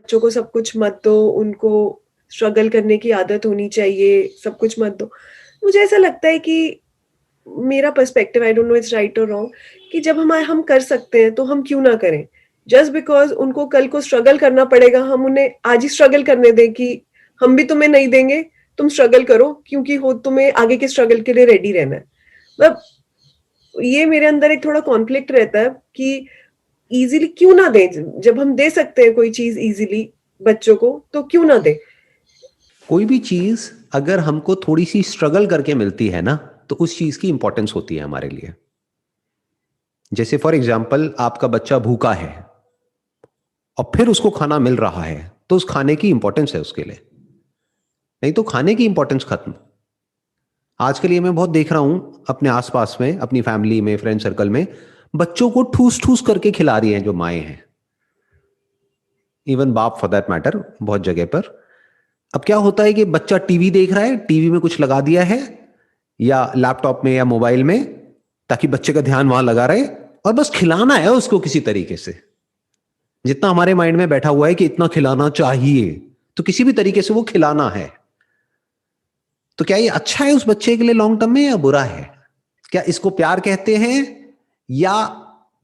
बच्चों को सब कुछ मत दो, उनको स्ट्रगल करने की आदत होनी चाहिए, सब कुछ मत दो। मुझे ऐसा लगता है कि मेरा perspective, I don't know it's right और रॉन्ग, कि जब हम कर सकते हैं तो हम क्यों ना करें? जस्ट बिकॉज़ उनको कल को स्ट्रगल करना पड़ेगा, हम उन्हें आज ही स्ट्रगल करने दें कि हम भी तुम्हें नहीं देंगे, तुम स्ट्रगल करो क्योंकि हो तुम्हें आगे के स्ट्रगल के लिए रेडी रहना है। मतलब ये मेरे अंदर एक थोड़ा कॉन्फ्लिक्ट रहता है कि ईज़िली क्यों ना दें? जब हम दे सकते हैं कोई चीज़ ईज़िली बच्चों को, तो क्यों ना दें? कोई भी चीज अगर हमको थोड़ी सी स्ट्रगल करके मिलती है ना, तो उस चीज की इंपॉर्टेंस होती है हमारे लिए। जैसे फॉर एग्जाम्पल, आपका बच्चा भूखा है और फिर उसको खाना मिल रहा है, तो उस खाने की इंपॉर्टेंस है उसके लिए। नहीं तो खाने की इंपॉर्टेंस खत्म। आजकल ये मैं बहुत देख रहा हूं अपने आसपास में, अपनी फैमिली में, फ्रेंड सर्कल में, बच्चों को ठूस ठूस करके खिला रही हैं जो माएँ हैं, इवन बाप फॉर दैट मैटर, बहुत जगह पर। अब क्या होता है कि बच्चा टीवी देख रहा है, टीवी में कुछ लगा दिया है या लैपटॉप में या मोबाइल में, ताकि बच्चे का ध्यान वहां लगा रहे, और बस खिलाना है उसको किसी तरीके से। जितना हमारे माइंड में बैठा हुआ है कि इतना खिलाना चाहिए, तो किसी भी तरीके से वो खिलाना है। तो क्या ये अच्छा है उस बच्चे के लिए लॉन्ग टर्म में, या बुरा है? क्या इसको प्यार कहते हैं, या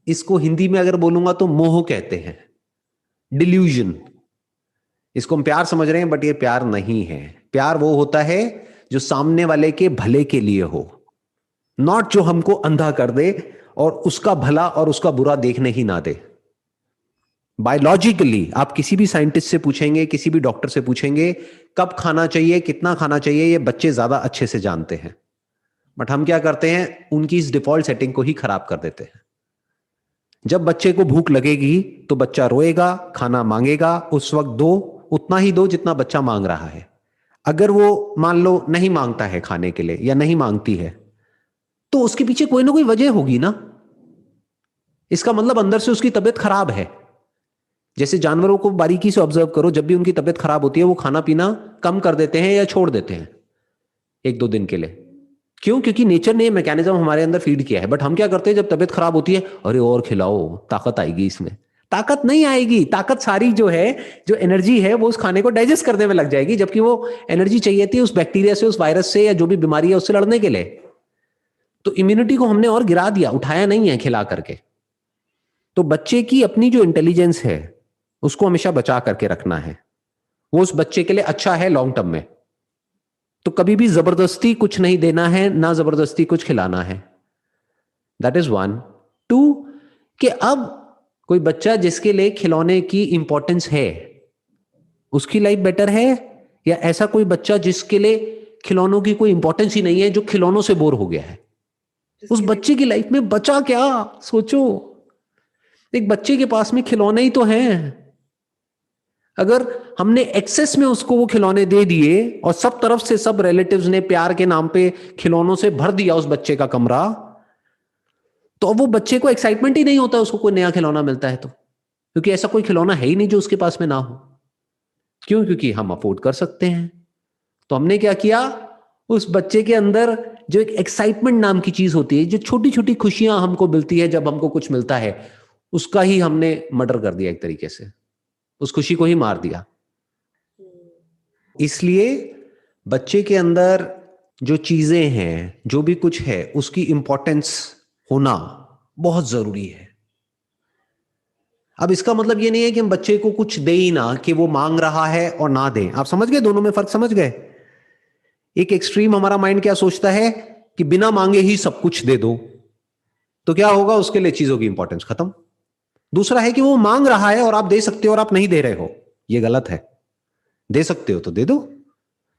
इसको हिंदी में अगर बोलूंगा तो मोह कहते हैं, डिल्यूजन। इसको हम प्यार समझ रहे हैं, बट ये प्यार नहीं है। प्यार वो होता है जो सामने वाले के भले के लिए हो, नॉट जो हमको अंधा कर दे और उसका भला और उसका बुरा देखने ही ना दे। बायोलॉजिकली आप किसी भी साइंटिस्ट से पूछेंगे, किसी भी डॉक्टर से पूछेंगे, कब खाना चाहिए, कितना खाना चाहिए, ये बच्चे ज्यादा अच्छे से जानते हैं। बट हम क्या करते हैं, उनकी इस डिफॉल्ट सेटिंग को ही खराब कर देते हैं। जब बच्चे को भूख लगेगी तो बच्चा रोएगा, खाना मांगेगा, उस वक्त दो, उतना ही दो जितना बच्चा मांग रहा है। अगर वो मान लो नहीं मांगता है खाने के लिए, या नहीं मांगती है, तो उसके पीछे कोई ना कोई वजह होगी ना। इसका मतलब अंदर से उसकी तबीयत खराब है। जैसे जानवरों को बारीकी से ऑब्जर्व करो, जब भी उनकी तबीयत खराब होती है वो खाना पीना कम कर देते हैं या छोड़ देते हैं एक दो दिन के लिए। क्यों? क्योंकि नेचर ने ये मैकेनिज्म हमारे अंदर फीड किया है। बट हम क्या करते हैं, जब तबीयत खराब होती है, अरे और खिलाओ, ताकत आएगी इसमें। ताकत नहीं आएगी। ताकत सारी जो है, जो एनर्जी है, वो उस खाने को डाइजेस्ट करने में लग जाएगी, जबकि वो एनर्जी चाहिए थी उस बैक्टीरिया से, उस वायरस से, या जो भी बीमारी है उससे लड़ने के लिए। तो इम्यूनिटी को हमने और गिरा दिया, उठाया नहीं है खिला करके। तो बच्चे की अपनी जो इंटेलिजेंस है उसको हमेशा बचा करके रखना है। वो उस बच्चे के लिए अच्छा है लॉन्ग टर्म में। तो कभी भी जबरदस्ती कुछ नहीं देना है, ना जबरदस्ती कुछ खिलाना है। That is one. टू, कि अब कोई बच्चा जिसके लिए खिलौने की इंपॉर्टेंस है, उसकी लाइफ बेटर है, या ऐसा कोई बच्चा जिसके लिए खिलौनों की कोई इंपॉर्टेंस ही नहीं है, जो खिलौनों से बोर हो गया है? उस जिसके लिए बच्चे की लाइफ में बचा क्या? सोचो। एक बच्चे के पास में खिलौने ही तो हैं। अगर हमने एक्सेस में उसको वो खिलौने दे दिए और सब तरफ से सब रिलेटिव्स ने प्यार के नाम पे खिलौनों से भर दिया उस बच्चे का कमरा, तो अब वो बच्चे को एक्साइटमेंट ही नहीं होता उसको कोई नया खिलौना मिलता है तो, क्योंकि ऐसा कोई खिलौना है ही नहीं जो उसके पास में ना हो। क्यों? क्योंकि हम अफोर्ड कर सकते हैं। तो हमने क्या किया, उस बच्चे के अंदर जो एक एक्साइटमेंट नाम की चीज होती है, जो छोटी छोटी खुशियां हमको मिलती है जब हमको कुछ मिलता है, उसका ही हमने मर्डर कर दिया एक तरीके से। उस खुशी को ही मार दिया। इसलिए बच्चे के अंदर जो चीजें हैं, जो भी कुछ है, उसकी इंपॉर्टेंस होना बहुत जरूरी है। अब इसका मतलब ये नहीं है कि हम बच्चे को कुछ दे ही ना, कि वो मांग रहा है और ना दें। आप समझ गए? दोनों में फर्क समझ गए? एक एक्सट्रीम हमारा माइंड क्या सोचता है कि बिना मांगे ही सब कुछ दे दो, तो क्या होगा, उसके लिए चीजों की इंपॉर्टेंस खत्म। दूसरा है कि वो मांग रहा है और आप दे सकते हो और आप नहीं दे रहे हो, ये गलत है। दे सकते हो तो दे दो,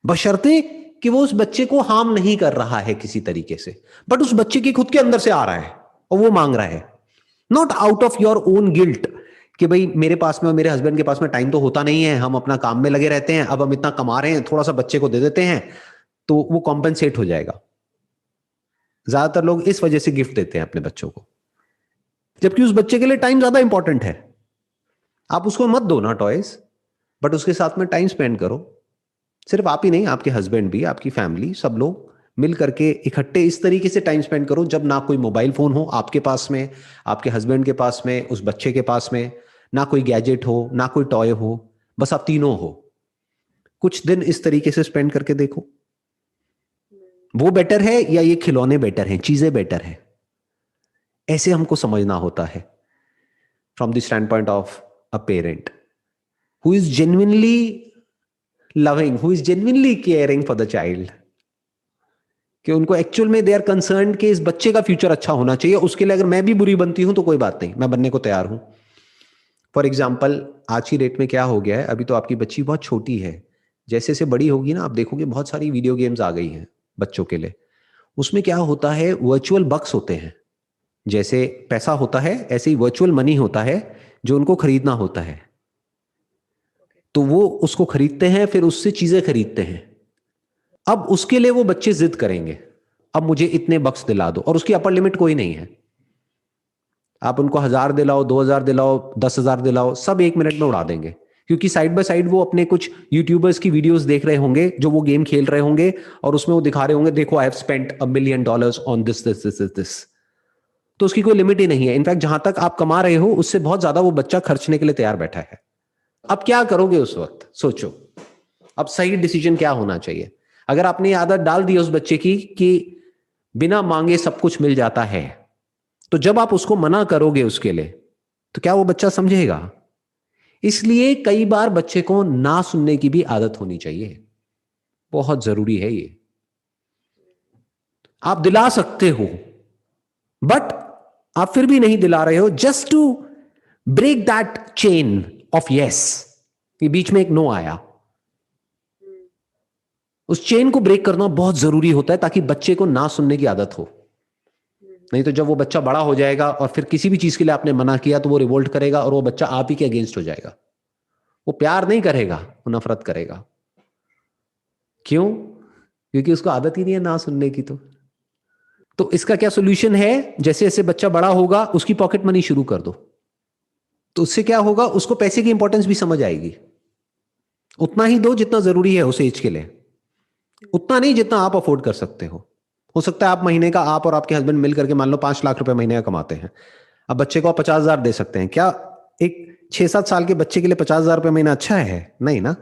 बशर्ते कि वो उस बच्चे को हार्म नहीं कर रहा है किसी तरीके से, बट उस बच्चे की खुद के अंदर से आ रहा है और वो मांग रहा है, not out of your own guilt कि भाई मेरे पास में और मेरे हस्बैंड के पास में टाइम तो होता नहीं है, हम अपना काम में लगे रहते हैं, अब हम इतना कमा रहे हैं, थोड़ा सा बच्चे को दे देते हैं तो वो कॉम्पेंसेट हो जाएगा। ज्यादातर लोग इस वजह से गिफ्ट देते हैं अपने बच्चों को, जबकि उस बच्चे के लिए टाइम ज्यादा इंपॉर्टेंट है। आप उसको मत दो ना टॉयज, बट उसके साथ में टाइम स्पेंड करो। सिर्फ आप ही नहीं, आपके हस्बैंड भी, आपकी फैमिली, सब लोग मिल करके इकट्ठे इस तरीके से टाइम स्पेंड करो जब ना कोई मोबाइल फोन हो आपके पास में, आपके हस्बैंड के पास में, उस बच्चे के पास में, ना कोई गैजेट हो, ना कोई टॉय हो। बस आप तीनों हो। कुछ दिन इस तरीके से स्पेंड करके देखो, वो बेटर है या ये खिलौने बेटर हैं, चीजें बेटर है। ऐसे हमको समझना होता है from the stand point of a parent who is genuinely loving, who is genuinely caring for the child, कि उनको एक्चुअल में दे आर कंसर्न कि इस बच्चे का फ्यूचर अच्छा होना चाहिए। उसके लिए अगर मैं भी बुरी बनती हूं तो कोई बात नहीं, मैं बनने को तैयार हूं। फॉर एग्जाम्पल, आज की डेट में क्या हो गया है, अभी तो आपकी बच्ची बहुत छोटी है, जैसे जैसे बड़ी होगी ना आप देखोगे बहुत सारी वीडियो गेम्स आ गई हैं बच्चों के लिए। उसमें क्या होता है, वर्चुअल बक्स होते हैं। जैसे पैसा होता है ऐसे ही वर्चुअल मनी होता है जो उनको खरीदना होता है। तो वो उसको खरीदते हैं, फिर उससे चीजें खरीदते हैं। अब उसके लिए वो बच्चे जिद करेंगे, अब मुझे इतने बक्स दिला दो, और उसकी अपर लिमिट कोई नहीं है। आप उनको 1000 दिलाओ, 2000 दिलाओ, 10,000 दिलाओ, सब 1 मिनट में उड़ा देंगे। क्योंकि साइड बाय साइड वो अपने कुछ यूट्यूबर्स की वीडियोस देख रहे होंगे जो वो गेम खेल रहे होंगे, और उसमें वो दिखा रहे होंगे, देखो I have spent $1 million on this this this this. तो उसकी कोई लिमिट ही नहीं है। इनफैक्ट जहां तक आप कमा रहे हो उससे बहुत ज्यादा वो बच्चा खर्चने के लिए तैयार बैठा है। अब क्या करोगे उस वक्त, सोचो। अब सही डिसीजन क्या होना चाहिए? अगर आपने ये आदत डाल दी उस बच्चे की कि बिना मांगे सब कुछ मिल जाता है, तो जब आप उसको मना करोगे उसके लिए, तो क्या वो बच्चा समझेगा? इसलिए कई बार बच्चे को ना सुनने की भी आदत होनी चाहिए, बहुत जरूरी है ये। आप दिला सकते हो, बट आप फिर भी नहीं दिला रहे हो, just to break that chain of yes, कि बीच में एक नो आया। उस चेन को ब्रेक करना बहुत जरूरी होता है ताकि बच्चे को ना सुनने की आदत हो। नहीं तो जब वो बच्चा बड़ा हो जाएगा और फिर किसी भी चीज के लिए आपने मना किया तो वो रिवोल्ट करेगा और वो बच्चा आप ही के अगेंस्ट हो जाएगा। वो प्यार नहीं करेगा, वो नफरत करेगा। क्यों? क्योंकि उसको आदत ही नहीं है ना सुनने की। तो इसका क्या सोल्यूशन है? जैसे जैसे बच्चा बड़ा होगा उसकी पॉकेट मनी शुरू कर दो। तो उससे क्या होगा, उसको पैसे की इंपॉर्टेंस भी समझ आएगी। उतना ही दो जितना जरूरी है उस एज के लिए, उतना नहीं जितना आप अफोर्ड कर सकते हो सकता है आप महीने का, आप और आपके हस्बैंड मिल करके मान लो 5 लाख रुपए महीने का कमाते हैं। अब बच्चे को आप 50,000 दे सकते हैं क्या? एक 6-7 साल के बच्चे के लिए 50,000 रुपए महीना अच्छा है? नहीं ना।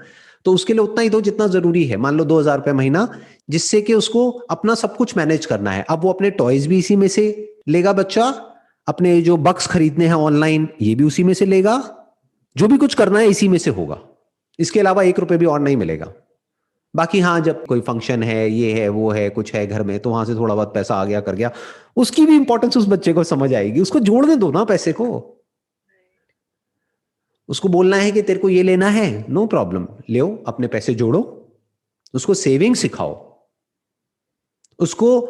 तो उसके लिए उतना ही दो जितना जरूरी है, मान लो 2,000 रुपए महीना, जिससे कि उसको अपना सब कुछ मैनेज करना है। अब वो अपने टॉयज भी इसी में से लेगा बच्चा, अपने जो बक्स खरीदने हैं ऑनलाइन ये भी उसी में से लेगा, जो भी कुछ करना है इसी में से होगा। इसके अलावा 1 रुपए भी और नहीं मिलेगा। बाकी हाँ, जब कोई फंक्शन है, ये है वो है, कुछ है घर में, तो वहां से थोड़ा बहुत पैसा आ गया कर गया, उसकी भी इंपॉर्टेंस उस बच्चे को समझ आएगी। उसको जोड़ने दो ना पैसे को। उसको बोलना है कि तेरे को ये लेना है, नो प्रॉब्लम, ले अपने पैसे जोड़ो। उसको सेविंग सिखाओ, उसको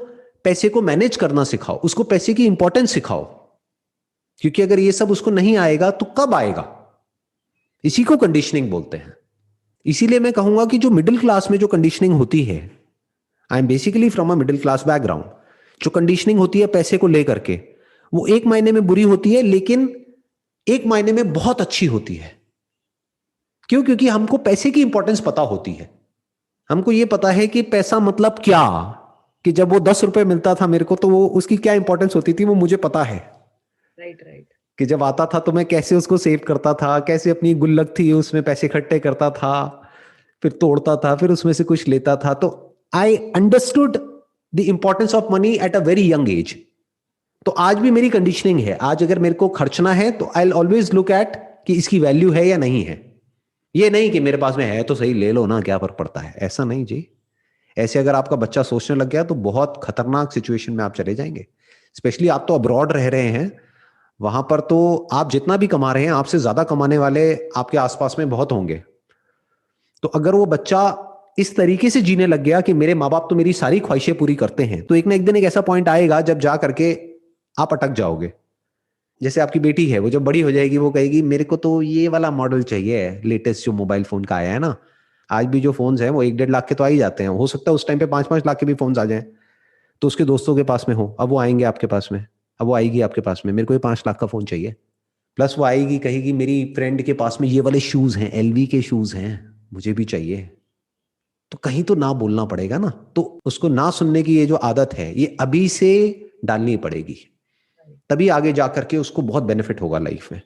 पैसे को मैनेज करना सिखाओ, उसको पैसे की इंपॉर्टेंस सिखाओ। क्योंकि अगर ये सब उसको नहीं आएगा तो कब आएगा? इसी को कंडीशनिंग बोलते हैं। इसीलिए मैं कहूंगा कि जो मिडिल क्लास में जो कंडीशनिंग होती है, I am basically from a middle class background, जो कंडीशनिंग होती है पैसे को लेकर के, वो एक मायने में बुरी होती है लेकिन एक मायने में बहुत अच्छी होती है। क्यों? क्योंकि हमको पैसे की इंपॉर्टेंस पता होती है। हमको ये पता है कि पैसा मतलब क्या, कि जब वो 10 रुपए मिलता था मेरे को तो वो उसकी क्या इंपॉर्टेंस होती थी वो मुझे पता है। Right right. कि जब आता था तो मैं कैसे उसको सेव करता था, कैसे अपनी गुल्लक थी उसमें पैसे इकट्ठे करता था, फिर तोड़ता था, फिर उसमें से कुछ लेता था। तो I understood the importance of money at a very young age. तो आज भी मेरी कंडीशनिंग है, आज अगर मेरे को खर्चना है तो आई ऑलवेज लुक एट कि इसकी वैल्यू है या नहीं है। ये नहीं कि मेरे पास में है तो सही, ले लो ना, क्या फर्क पड़ता है, ऐसा नहीं जी। ऐसे अगर आपका बच्चा सोचने लग गया तो बहुत खतरनाक सिचुएशन में आप चले जाएंगे। स्पेशली आप तो अब्रॉड रह रहे हैं, वहां पर तो आप जितना भी कमा रहे हैं आपसे ज्यादा कमाने वाले आपके आसपास में बहुत होंगे। तो अगर वो बच्चा इस तरीके से जीने लग गया कि मेरे माँ बाप तो मेरी सारी ख्वाहिशें पूरी करते हैं, तो एक ना एक दिन एक ऐसा पॉइंट आएगा जब जा करके आप अटक जाओगे। जैसे आपकी बेटी है, वो जब बड़ी हो जाएगी वो कहेगी मेरे को तो ये वाला मॉडल चाहिए, लेटेस्ट जो मोबाइल फोन का आया है ना। आज भी जो फोन्स हैं वो 1-1.5 लाख के तो आ ही जाते हैं, हो सकता है उस टाइम पे 5-5 लाख के भी फोन्स आ जाएं। तो उसके दोस्तों के पास में हो, अब वो आएंगे आपके पास में, अब वो आएगी आपके पास में, मेरे को ये 5 लाख का फोन चाहिए। प्लस वो आएगी कहेगी मेरी फ्रेंड के पास में ये वाले शूज हैं, LV के शूज हैं, मुझे भी चाहिए। तो कहीं तो ना बोलना पड़ेगा ना। तो उसको ना सुनने की ये जो आदत है ये अभी से डालनी पड़ेगी, तभी आगे जा करके उसको बहुत बेनिफिट होगा लाइफ में।